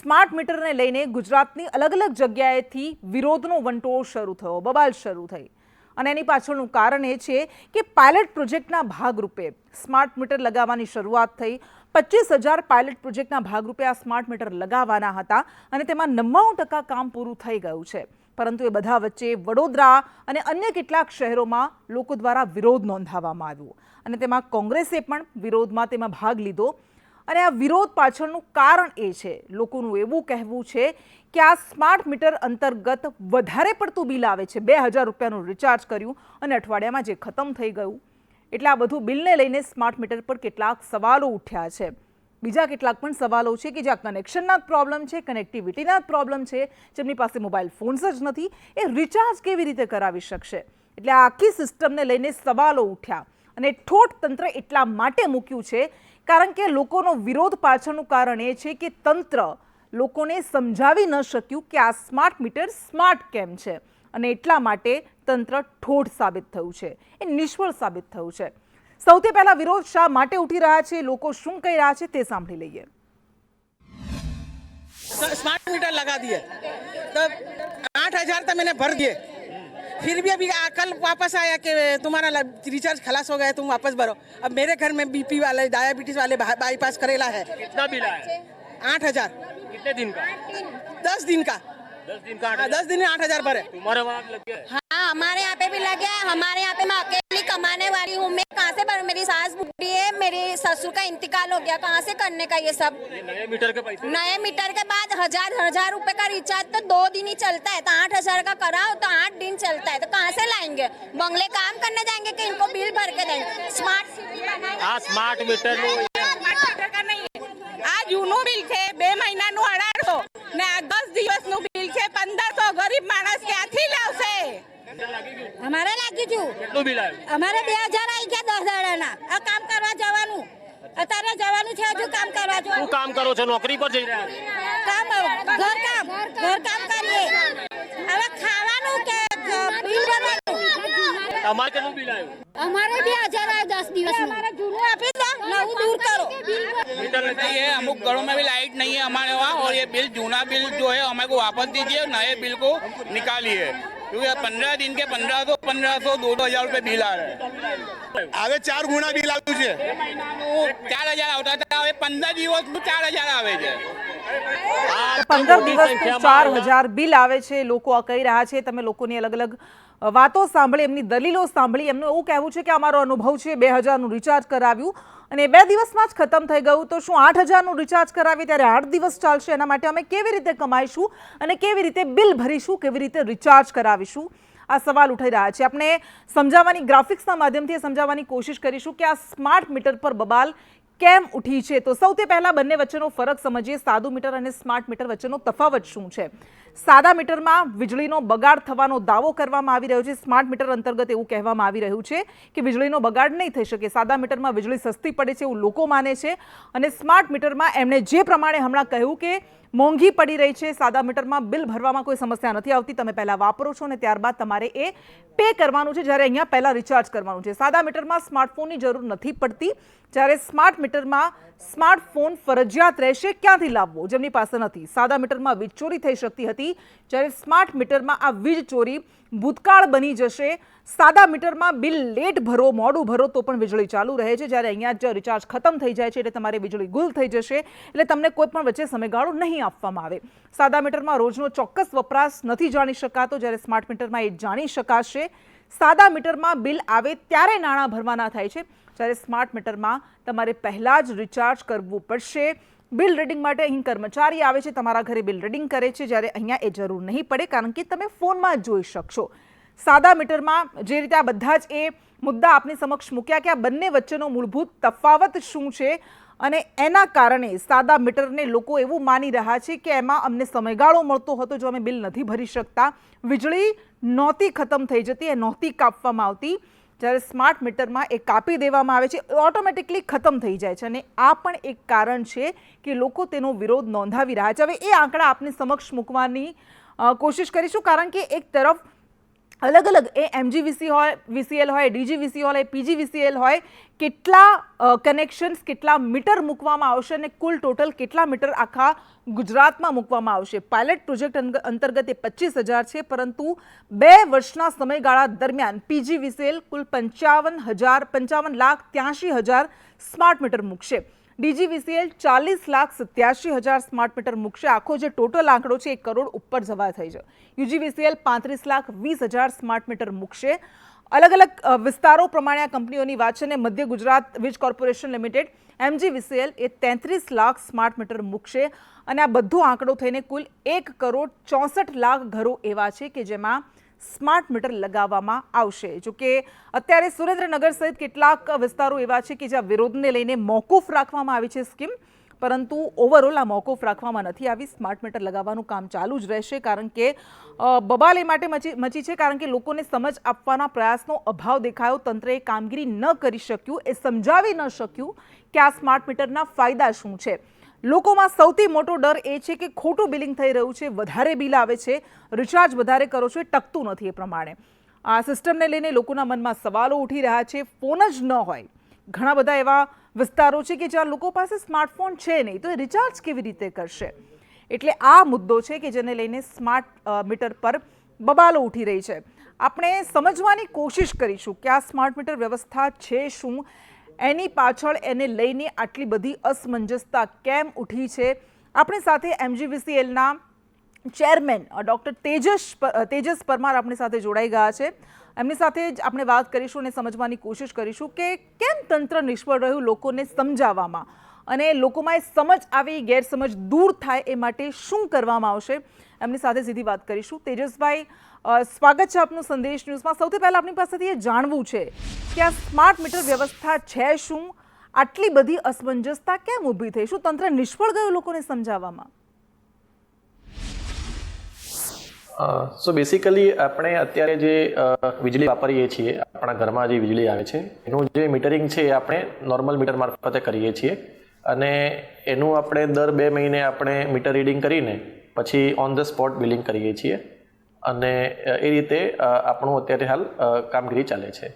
Smart મીટરને લઈને ગુજરાતની અલગ અલગ જગ્યાએથી વિરોધનો વંટોળ શરૂ થયો, બબાલ શરૂ થઈ અને એની પાછળનું કારણ એ છે કે પાયલટ પ્રોજેક્ટના ભાગરૂપે સ્માર્ટ મીટર લગાવવાની શરૂઆત થઈ। 25,000 પાયલટ પ્રોજેક્ટના ભાગરૂપે આ સ્માર્ટ મીટર લગાવવાના હતા અને તેમાં 99% કામ પૂરું થઈ ગયું છે, પરંતુ એ બધા વચ્ચે વડોદરા અને અન્ય કેટલાક શહેરોમાં લોકો દ્વારા વિરોધ નોંધાવવામાં આવ્યો અને તેમાં કોંગ્રેસે પણ વિરોધમાં તેમાં ભાગ લીધો। અને આ વિરોધ પાછળનું કારણ એ છે, લોકોનું એવું કહેવું છે કે આ સ્માર્ટ મીટર અંતર્ગત વધારે પડતું બિલ આવે છે। 2,000 રૂપિયાનું રિચાર્જ કર્યું અને અઠવાડિયામાં જે ખતમ થઈ ગયું, એટલે આ બધું બિલને લઈને સ્માર્ટ મીટર પર કેટલાક સવાલો ઉઠ્યા છે। બીજા કેટલાક પણ સવાલો છે કે જ્યાં કનેક્શનના પ્રોબ્લેમ છે, કનેક્ટિવિટીના પ્રોબ્લેમ છે, જેમની પાસે મોબાઈલ ફોન્સ જ નથી, એ રિચાર્જ કેવી રીતે કરાવી શકશે? એટલે આ આખી સિસ્ટમને લઈને સવાલો ઉઠ્યા અને ઠોઠ તંત્ર એટલા માટે મૂક્યું છે કારણ કે લોકોનો વિરોધ પાછળનું કારણ એ છે કે તંત્ર લોકોને સમજાવી ન શક્યું કે આ સ્માર્ટ મીટર સ્માર્ટ કેમ છે અને એટલા માટે તંત્ર ઠોઠ સાબિત થયું છે, એ નિષ્ફળ સાબિત થયું છે। સૌથી પહેલા વિરોધ શા માટે ઉઠી રહ્યા છે, લોકો શું કહી રહ્યા છે તે સાંભળી લઈએ। स्मार्ट मीटर लगा दिए तो 8,000 तो मैंने भर दिए, फिर भी अभी कल वापस आया कि तुम्हारा रिचार्ज खलास हो गया, तुम वापस भरो। अब मेरे घर में बीपी वाले, डायबिटीज वाले बाईपास करेला है। कितना बिल आया? 8,000। कितने दिन का? 10 दिन का। 10 दिन का 10 दिन में 8,000 भरे। तुम्हारे वहाँ लग गया? हाँ, हमारे यहाँ पे भी लग गया। हमारे यहाँ पे मैं अकेली कमाने वाली हूँ, मैं कहाँ से भरूं? मेरी सास बूढ़ी है, मेरे ससुर का इंतकाल हो गया, कहाँ से करने का ये सब? ये नए मीटर के पैसे? नए मीटर के बाद 1,000 रुपए का रिचार्ज तो 2 दिन ही चलता है, तो 8,000 का कराओ तो 8 दिन चलता है, तो कहाँ से लाएंगे? बंगले काम करने जाएंगे कि इनको बिल भर के देंगे? स्मार्ट स्मार्ट मीटर का नहीं है। આ જૂનું બિલ છે, 2 મહિનાનું 1800 ને આ 10 દિવસનું બિલ છે 1500। ગરીબ માણસ ક્યાંથી લાવશે? અમારે લાગી છું, કેટલું બિલ આવ્યું? અમારે 2,000 આવી ગયા 10 દાડાના। આ કામ કરવા જવાનું, અત્યારે જવાનું છે, હજુ કામ કરવા શું જવાનું। કામ કરો છો? નોકરી પર જઈ રહ્યા છો? ઘર કામ કરીએ। હવે ખાવાનું કે બિલ ભરવાનું? તમારે કેટલું બિલ આવ્યું? हमारे भी 1,000 आए 10 दिवस में। हमारा जूनू ऑफिस नऊ दूर करो। मीटर नहीं है, अमुक घरों में भी लाइट नहीं है हमारे वहाँ, और ये बिल जूना बिल जो है हमें को वापस दीजिए, नए बिल को निकालिए, क्योंकि 15 दिन के 1,500 2,000 रुपए बिल आ रहे हैं। હવે 4 ગુણા બિલ આવ્યું છે। 4,000 આવતા હતા, હવે 15 દિવસનું 4,000 આવે છે। 15 દિવસનું 4,000 બિલ આવે છે। લોકો આ કહી રહ્યા છે, તમે લોકોની અલગ અલગ વાતો સાંભળી, એમની દલીલો સાંભળી, એમનું એવું કહેવું છે કે અમારો અનુભવ છે, 2,000નું રિચાર્જ કરાવ્યું અને 2 દિવસમાં જ ખતમ થઈ ગયું, તો શું 8,000નું રિચાર્જ કરાવીએ ત્યારે 8 દિવસ ચાલશે? એના માટે અમે કેવી રીતે કમાઈશું અને કેવી રીતે બિલ ભરીશું, કેવી રીતે રિચાર્જ કરાવીશું? આ સવાલ ઉઠાઈ રહ્યા છે। આપણે સમજાવવાની, ગ્રાફિક્સના માધ્યમથી સમજાવવાની કોશિશ કરીશું કે આ સ્માર્ટ મીટર પર બબાલ કેમ ઉઠી છે। તો સૌથી પહેલા બંને વચ્ચેનો ફરક સમજીએ, સાદું મીટર અને સ્માર્ટ મીટર વચ્ચેનો તફાવત શું છે। સાદા મીટરમાં વીજળીનો બગાડ થવાનો દાવો કરવામાં આવી રહ્યો છે। સ્માર્ટ મીટર અંતર્ગત એવું કહેવામાં આવી રહ્યું છે કે વીજળીનો બગાડ નહીં થઈ શકે। સાદા મીટરમાં વીજળી સસ્તી પડે છે એવું લોકો માને છે અને સ્માર્ટ મીટરમાં એમણે જે પ્રમાણે હમણાં કહ્યું કે મોંઘી પડી રહી છે, સાદા મીટરમાં બિલ ભરવામાં કોઈ સમસ્યા નથી આવતી, તમે પહેલાં વાપરો છો અને ત્યારબાદ તમારે એ પે કરવાનું છે, જ્યારે અહીંયા પહેલાં રિચાર્જ કરવાનું છે। સાદા મીટરમાં સ્માર્ટફોનની જરૂર નથી પડતી, જ્યારે સ્માર્ટ મીટરમાં સ્માર્ટફોન ફરજિયાત રહેશે। ક્યાંથી લાવવો? જેમની પાસે નથી। સાદા મીટરમાં વીજ ચોરી થઈ શકતી હતી, જ્યારે સ્માર્ટ મીટરમાં આ વીજ ચોરી ભૂતકાળ બની જશે। સાદા મીટરમાં બિલ લેટ ભરો, મોડું ભરો તો પણ વીજળી ચાલુ રહે છે, જ્યારે અહીંયા જ રિચાર્જ ખતમ થઈ જાય છે એટલે તમારે વીજળી ગુલ થઈ જશે, એટલે તમને કોઈ પણ વચ્ચે સમયગાળો નહીં આપવામાં આવે। સાદા મીટરમાં રોજનો ચોક્કસ વપરાશ નથી જાણી શકાતો, જ્યારે સ્માર્ટ મીટરમાં એ જાણી શકાશે। સાદા મીટરમાં બિલ આવે ત્યારે નાણાં ભરવાના થાય છે, જ્યારે સ્માર્ટ મીટરમાં તમારે પહેલાં જ રિચાર્જ કરવું પડશે। બિલ રીડિંગ માટે અહીં કર્મચારી આવે છે, તમારા ઘરે બિલ રીડિંગ કરે છે, જ્યારે અહીંયા એ જરૂર નહીં પડે કારણ કે તમે ફોનમાં જ જોઈ શકશો। સાદા મીટરમાં જે રીતે આ બધા જ એ મુદ્દા આપની સમક્ષ મૂક્યા કે આ બંને વચ્ચેનો મૂળભૂત તફાવત શું છે અને એના કારણે સાદા મીટરને લોકો એવું માની રહ્યા છે કે એમાં અમને સમયગાળો મળતો હતો, જો અમે બિલ નથી ભરી શકતા, વીજળી નહોતી ખતમ થઈ જતી, એ નહોતી કાપવામાં આવતી, જ્યારે સ્માર્ટ મીટરમાં એ કાપી દેવામાં આવે છે, ઓટોમેટિકલી ખતમ થઈ જાય છે અને આ પણ એક કારણ છે કે લોકો તેનો વિરોધ નોંધાવી રહ્યા છે। હવે એ આંકડા આપની સમક્ષ મૂકવાની કોશિશ કરીશું, કારણ કે એક તરફ અલગ અલગ એ એમજીવીસી હોય, વીસીએલ હોય, ડીજીવીસી હોય, પીજીવીસીએલ હોય, કેટલા કનેક્શન્સ, કેટલા મીટર મૂકવામાં આવશે અને કુલ ટોટલ કેટલા મીટર આખા ગુજરાતમાં મૂકવામાં આવશે. પાયલટ પ્રોજેક્ટ અંતર્ગત એ 25,000 છે, પરંતુ 2 વર્ષના સમયગાળા દરમિયાન પીજીવીસીએલ કુલ 55,83,000 સ્માર્ટ મીટર મૂકશે. ડીજીવીસીએલ 40,87,000 સ્માર્ટ મીટર મૂકશે. આખો જે ટોટલ આંકડો છે 1 કરોડ ઉપર જવા થઈ છે. યુજીવીસીએલ 35,20,000 સ્માર્ટ મીટર મૂકશે. અલગ અલગ વિસ્તારો પ્રમાણે આ કંપનીઓની વાત છે અને મધ્ય ગુજરાત વીજ કોર્પોરેશન લિમિટેડ એમજીવીસીએલ એ 33 લાખ સ્માર્ટ મીટર મૂકશે અને આ બધો આંકડો થઈને કુલ 1 કરોડ 64 લાખ ઘરો એવા છે કે જેમાં સ્માર્ટ મીટર લગાવવામાં આવશે. જોકે અત્યારે સુરેન્દ્રનગર સહિત કેટલાક વિસ્તારો એવા છે કે જ્યાં વિરોધને લઈને મોકૂફ રાખવામાં આવી છે સ્કીમ, પરંતુ ઓવરઓલ આ મોકૂફ રાખવામાં નથી આવી. સ્માર્ટ મીટર લગાવવાનું કામ ચાલુ જ રહેશે, કારણ કે બબાલ એ માટે મચી છે કારણ કે લોકોને સમજ આપવાના પ્રયાસનો અભાવ દેખાયો. તંત્રએ કામગીરી ન કરી શક્યું, એ સમજાવી ન શક્યું કે આ સ્માર્ટ મીટરના ફાયદા શું છે. લોકોમાં સૌથી મોટો ડર એ છે કે ખોટું બિલિંગ થઈ રહ્યું છે, વધારે બિલ આવે છે, રિચાર્જ વધારે કરો છો, એ ટકતું નથી. એ પ્રમાણે આ સિસ્ટમને લઈને લોકોના મનમાં સવાલો ઉઠી રહ્યા છે. ફોન જ ન હોય, ઘણા બધા એવા વિસ્તારો છે કે જ્યાં લોકો પાસે સ્માર્ટફોન છે નહીં, તો એ રિચાર્જ કેવી રીતે કરશે? એટલે આ મુદ્દો છે કે જેને લઈને સ્માર્ટ મીટર પર બબાલો ઉઠી રહી છે. આપણે સમજવાની કોશિશ કરીશું કે આ સ્માર્ટ મીટર વ્યવસ્થા છે શું, એની પાછળ એને લઈને આટલી બધી અસમંજસતા કેમ ઉઠી છે. આપણી સાથે એમજીવીસીએલના ચેરમેન ડૉક્ટર તેજસ પરમાર આપણી સાથે જોડાઈ ગયા છે. એમની સાથે જ આપણે વાત કરીશું અને સમજવાની કોશિશ કરીશું કે કેમ તંત્ર નિષ્ફળ રહ્યું લોકોને સમજાવવામાં, અને લોકોમાં એ સમજ આવી, ગેરસમજ દૂર થાય એ માટે શું કરવામાં આવશે. એમની સાથે સીધી વાત કરીશું. તેજસભાઈ, સ્વાગત છે આપનું સંદેશ ન્યૂઝમાં. સૌથી પહેલાં આપણી પાસેથી એ જાણવું છે કે આ સ્માર્ટ મીટર વ્યવસ્થા છે શું, આટલી બધી અસમંજસતા કેમ ઊભી થઈ? શું તંત્ર નિષ્ફળ ગયું લોકોને સમજાવવામાં? સો બેસિકલી આપણે અત્યારે જે વીજળી વાપરીએ છીએ, આપણા ઘરમાં જે વીજળી આવે છે એનું જે મીટરિંગ છે એ આપણે નોર્મલ મીટર મારફતે કરીએ છીએ અને એનું આપણે દર 2 મહિને આપણે મીટર રીડિંગ કરીને પછી ઓન ધ સ્પોટ બિલિંગ કરીએ છીએ અને એ રીતે આપણું અત્યારે હાલ કામગીરી ચાલે છે.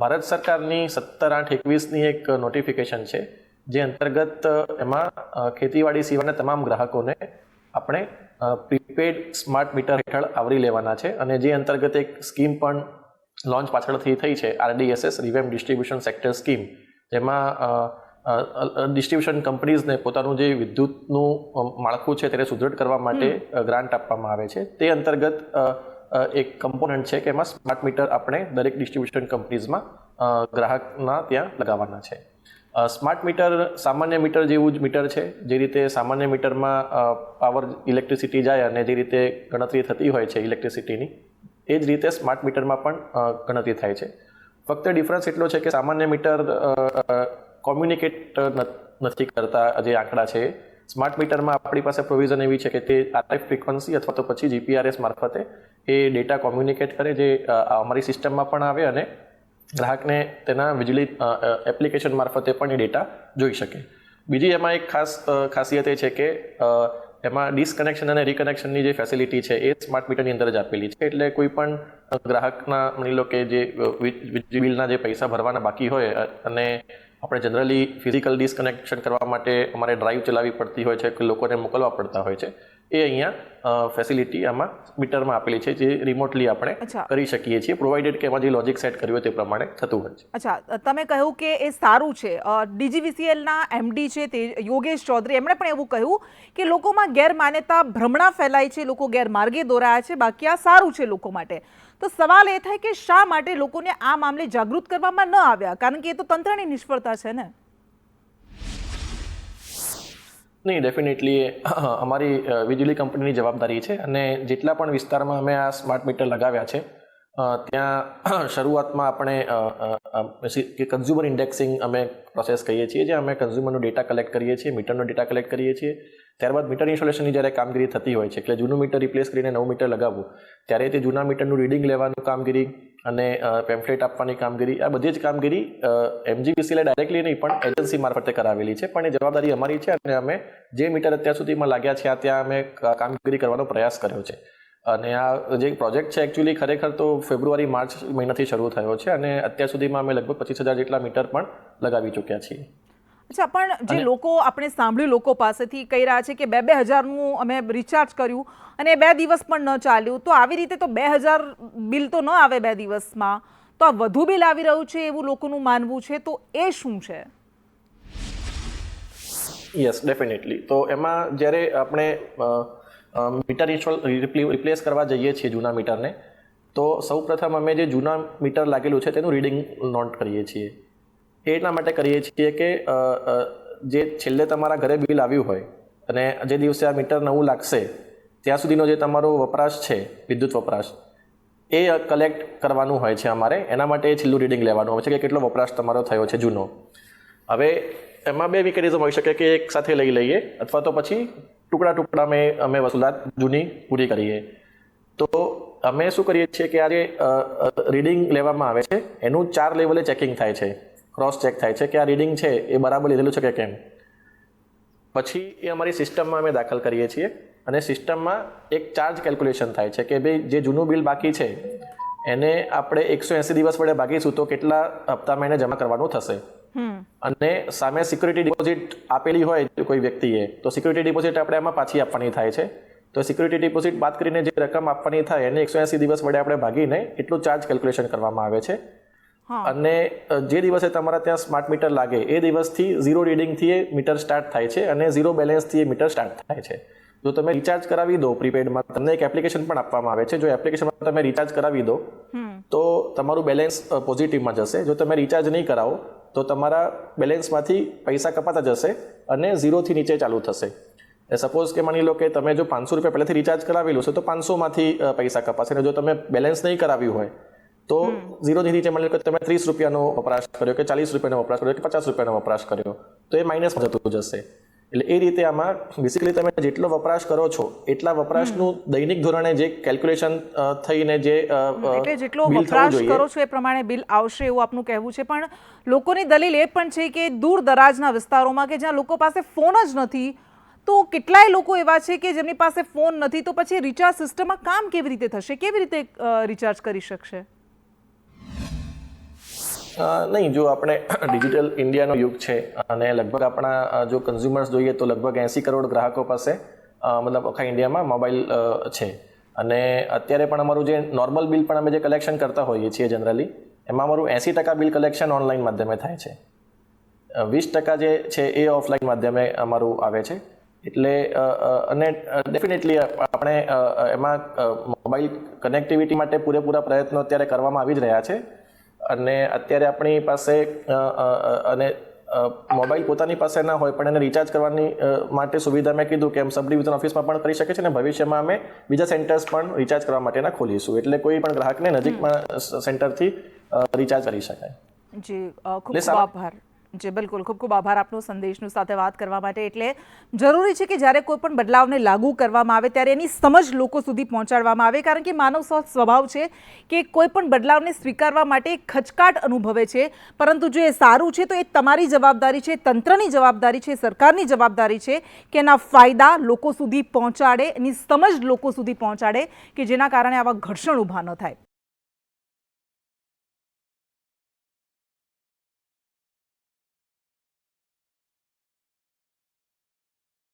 ભારત સરકારની 17/8/21ની એક નોટિફિકેશન છે, જે અંતર્ગત એમાં ખેતીવાડી સિવાયના તમામ ગ્રાહકોને આપણે પ્રીપેડ સ્માર્ટ મીટર હેઠળ આવરી લેવાના છે અને જે અંતર્ગત એક સ્કીમ પણ લોન્ચ પાછળથી થઈ છે, RDSS રિવેમ્પ ડિસ્ટ્રીબ્યુશન સેક્ટર સ્કીમ, જેમાં ડિસ્ટ્રીબ્યુશન કંપનીઝને પોતાનું જે વિદ્યુતનું માળખું છે તેને સુદૃઢ કરવા માટે ગ્રાન્ટ આપવામાં આવે છે. તે અંતર્ગત એક કમ્પોનન્ટ છે કે એમાં સ્માર્ટ મીટર આપણે દરેક ડિસ્ટ્રીબ્યુશન કંપનીઝમાં ગ્રાહકના ત્યાં લગાવવાના છે. સ્માર્ટ મીટર સામાન્ય મીટર જેવું જ મીટર છે. જે રીતે સામાન્ય મીટરમાં પાવર ઇલેક્ટ્રિસિટી જાય અને જે રીતે ગણતરી થતી હોય છે ઇલેક્ટ્રિસિટીની, એ જ રીતે સ્માર્ટ મીટરમાં પણ ગણતરી થાય છે. ફક્ત ડિફરન્સ એટલો છે કે સામાન્ય મીટર કોમ્યુનિકેટ નથી કરતા. જે આંકડા છે સ્માર્ટ મીટરમાં આપણી પાસે પ્રોવિઝન એવી છે કે તે RF ફ્રીક્વન્સી અથવા તો પછી GPRS મારફતે એ ડેટા કોમ્યુનિકેટ કરે, જે અમારી સિસ્ટમમાં પણ આવે અને ગ્રાહકને તેના વીજળી એપ્લિકેશન મારફતે પણ એ ડેટા જોઈ શકે. બીજી એમાં એક ખાસિયત એ છે કે એમાં ડિસકનેક્શન અને રિકનેક્શનની જે ફેસિલિટી છે એ સ્માર્ટ મીટરની અંદર જ આપેલી છે. એટલે કોઈ પણ ગ્રાહકના માની લો કે જે વીજળી બિલના જે પૈસા ભરવાના બાકી હોય અને આપણે જનરલી ફિઝિકલ ડિસકનેક્શન કરવા માટે અમારે ડ્રાઈવ ચલાવવી પડતી હોય છે કે લોકોને મોકલવા પડતા હોય છે, એ અહીંયા ફેસિલિટી આમાં મીટરમાં આપેલી છે, જે રિમોટલી આપણે કરી શકીએ છીએ, પ્રોવાઇડેડ કે એમાં જે લોજિક સેટ કર્યું હોય તે પ્રમાણે થતું હોય છે. અચ્છા, તમે કહ્યું કે એ સારું છે. DGVCLના MD છે તે યોગેશ ચૌધરી, એમણે પણ એવું કહ્યું કે લોકોમાં ગેરમાન્યતા, ભ્રમણા ફેલાય છે, લોકો ગેરમાર્ગે દોરાયા છે, બાકી આ સારું છે લોકો માટે. તો સવાલ એ થાય કે શા માટે લોકોને આ મામલે જાગૃત કરવામાં ન આવ્યા? કારણ કે એ તો તંત્રની નિષ્ફળતા છે ને. નહીં, ડેફિનેટલી અમારી વીજળી કંપનીની જવાબદારી છે અને જેટલા પણ વિસ્તારમાં અમે આ સ્માર્ટ મીટર લગાવ્યા છે ત્યાં શરૂઆતમાં આપણે કન્ઝ્યુમર ઇન્ડેક્સિંગ અમે પ્રોસેસ કહીએ છીએ, જે અમે કન્ઝ્યુમરનો ડેટા કલેક્ટ કરીએ છીએ, મીટરનો ડેટા કલેક્ટ કરીએ છીએ. ત્યારબાદ મીટર ઇન્સ્ટોલેશનની જ્યારે કામગીરી થતી હોય છે, એટલે જૂનું મીટર રિપ્લેસ કરીને નવું મીટર લગાવવું, ત્યારે તે જૂના મીટરનું રીડિંગ લેવાનું કામગીરી અને પેમ્ફલેટ આપવાની કામગીરી, આ બધી જ કામગીરી MGVCL ડાયરેક્ટલી નહીં પણ એજન્સી મારફતે કરાવેલી છે. પણ એ જવાબદારી અમારી છે અને અમે જે મીટર અત્યાર સુધીમાં લાગ્યા છે ત્યાં અમે કામગીરી કરવાનો પ્રયાસ કર્યો છે. અને આ જે પ્રોજેક્ટ છે એકચ્યુઅલી ખરેખર તો ફેબ્રુઆરી માર્ચ મહિનાથી શરૂ થયો છે અને અત્યાર સુધીમાં અમે લગભગ 25,000 જેટલા મીટર પણ લગાવી ચૂક્યા છીએ. અચ્છા, પણ જે લોકો આપણે સાંભળ્યું લોકો પાસેથી કહી રહ્યા છે કે 2,000 અમે રિચાર્જ કર્યું અને 2 દિવસ પણ ન ચાલ્યું, તો આવી રીતે તો 2,000 બિલ તો ન આવે 2 દિવસમાં, તો આ વધુ બિલ આવી રહ્યું છે એવું લોકોનું માનવું છે, તો એ શું છે? Yes, definitely. તો એમાં જ્યારે આપણે મીટર રિપ્લેસ કરવા જઈએ છીએ જૂના મીટરને, તો સૌપ્રથમ અમે જે જૂના મીટર લાગેલું છે તેનું રીડિંગ નોટ કરીએ છીએ. એ એટલા માટે કરીએ છીએ કે જે છેલ્લે તમારા ઘરે બિલ આવ્યું હોય અને જે દિવસે આ મીટર નવું લાગશે ત્યાં સુધીનો જે તમારો વપરાશ છે, વિદ્યુત વપરાશ, એ કલેક્ટ કરવાનું હોય છે અમારે. એના માટે છેલ્લું રીડિંગ લેવાનું હોય છે કે કેટલો વપરાશ તમારો થયો છે જૂનો. હવે એમાં 2 મિકેનિઝમ હોઈ શકે કે એક સાથે લઈ લઈએ અથવા તો પછી ટુકડા અમે વસૂલાત જૂની પૂરી કરીએ. તો અમે શું કરીએ છીએ કે આ જે રીડિંગ લેવામાં આવે છે એનું 4 લેવલે ચેકિંગ થાય છે, ક્રોસ ચેક થાય છે કે આ રીડિંગ છે એ બરાબર લીધેલું છે કે કેમ. પછી એ અમારી સિસ્ટમમાં અમે દાખલ કરીએ છીએ અને સિસ્ટમમાં એક ચાર્જ કેલ્ક્યુલેશન થાય છે કે ભાઈ જે જૂનું બિલ બાકી છે એને આપણે 180 દિવસ વડે ભાગીશું તો કેટલા હપ્તામાં એને જમા કરવાનું થશે. અને સામે સિક્યુરિટી ડિપોઝિટ આપેલી હોય કોઈ વ્યક્તિએ તો સિક્યુરિટી ડિપોઝિટ આપણે એમાં પાછી આપવાની થાય છે. તો સિક્યુરિટી ડિપોઝિટ બાદ કરીને જે રકમ આપવાની થાય એને 180 દિવસ વડે આપણે ભાગીને એટલું ચાર્જ કેલ્ક્યુલેશન કરવામાં આવે છે. અને જે દિવસે તમારા ત્યાં સ્માર્ટ મીટર લાગે એ દિવસથી 0 રીડિંગથી એ મીટર સ્ટાર્ટ થાય છે અને 0 બેલેન્સથી એ મીટર સ્ટાર્ટ થાય છે. જો તમે રિચાર્જ કરાવી દો પ્રીપેડમાં, તમને એક એપ્લિકેશન પણ આપવામાં આવે છે. જો એપ્લિકેશનમાં તમે રિચાર્જ કરાવી દો તો તમારું બેલેન્સ પોઝિટિવમાં જશે. જો તમે રિચાર્જ નહીં કરાવો તો તમારા બેલેન્સમાંથી પૈસા કપાતા જશે અને 0થી નીચે ચાલુ થશે. સપોઝ કે માની લો કે તમે જો 500 રૂપિયા પહેલાંથી રિચાર્જ કરાવેલું છે તો 500માંથી પૈસા કપાશે. અને જો તમે બેલેન્સ નહીં કરાવ્યું હોય તો 0થી નીચે માની લો કે તમે 30 રૂપિયાનો વપરાશ કર્યો કે 40 રૂપિયાનો વપરાશ કર્યો કે 50 રૂપિયાનો વપરાશ કર્યો તો એ માઇનસમાં જતું જશે. એટલે એ રીતે આમાં બેસિકલી તમે જેટલો વપરાશ કરો છો એટલા વપરાશનું દૈનિક ધોરણે જે કેલ્ક્યુલેશન થઈને જે એટલે જેટલો વપરાશ કરો છો એ પ્રમાણે બિલ આવશે એવું આપનું કહેવું છે. પણ લોકોની દલીલ એ પણ છે કે દૂર દરાજના વિસ્તારોમાં કે જ્યાં લોકો પાસે ફોન જ નથી, તો કેટલાય લોકો એવા છે કે જેમની પાસે ફોન નથી, તો પછી રિચાર્જ સિસ્ટમમાં કામ કેવી રીતે થશે, કેવી રીતે રિચાર્જ કરી શકશે? નહીં, જો આપણે ડિજિટલ ઇન્ડિયાનો યુગ છે અને લગભગ આપણા જો કન્ઝ્યુમર્સ જોઈએ તો લગભગ 80 કરોડ ગ્રાહકો પાસે મતલબ આખા ઇન્ડિયામાં મોબાઈલ છે. અને અત્યારે પણ અમારું જે નોર્મલ બિલ પણ અમે જે કલેક્શન કરતા હોઈએ છીએ જનરલી, એમાં અમારું 80% બિલ કલેક્શન ઓનલાઈન માધ્યમે થાય છે. 20% જે છે એ ઓફલાઈન માધ્યમે અમારું આવે છે. એટલે અને ડેફિનેટલી આપણે એમાં મોબાઈલ કનેક્ટિવિટી માટે પૂરેપૂરા પ્રયત્નો અત્યારે કરવામાં આવી જ રહ્યા છે. અને અત્યારે આપણી પાસે અને મોબાઈલ પોતાની પાસે ના હોય પણ એને રિચાર્જ કરવાની માટે સુવિધા મેં કીધું કે એમ સબ ડિવિઝન ઓફિસમાં પણ કરી શકે છે. અને ભવિષ્યમાં અમે બીજા સેન્ટર્સ પણ રિચાર્જ કરવા માટેના ખોલીશું, એટલે કોઈ પણ ગ્રાહકને નજીકમાં સેન્ટરથી રિચાર્જ કરી શકાય. જી, ખૂબ ખૂબ આભાર. જી બિલકુલ, ખૂબ ખૂબ આભાર આપનો સંદેશનું સાથે વાત કરવા માટે. એટલે જરૂરી છે કે જ્યારે કોઈ પણ બદલાવને લાગુ કરવામાં આવે ત્યારે એની સમજ લોકો સુધી પહોંચાડવામાં આવે, કારણ કે માનવ સ્વભાવ છે કે કોઈ પણ બદલાવને સ્વીકારવા માટે ખચકાટ અનુભવે છે. પરંતુ જો એ સારું છે તો એ તમારી જવાબદારી છે, તંત્રની જવાબદારી છે, સરકારની જવાબદારી છે કે એના ફાયદા લોકો સુધી પહોંચાડે, એની સમજ લોકો સુધી પહોંચાડે કે જેના કારણે આવા ઘર્ષણ ઊભા ન થાય.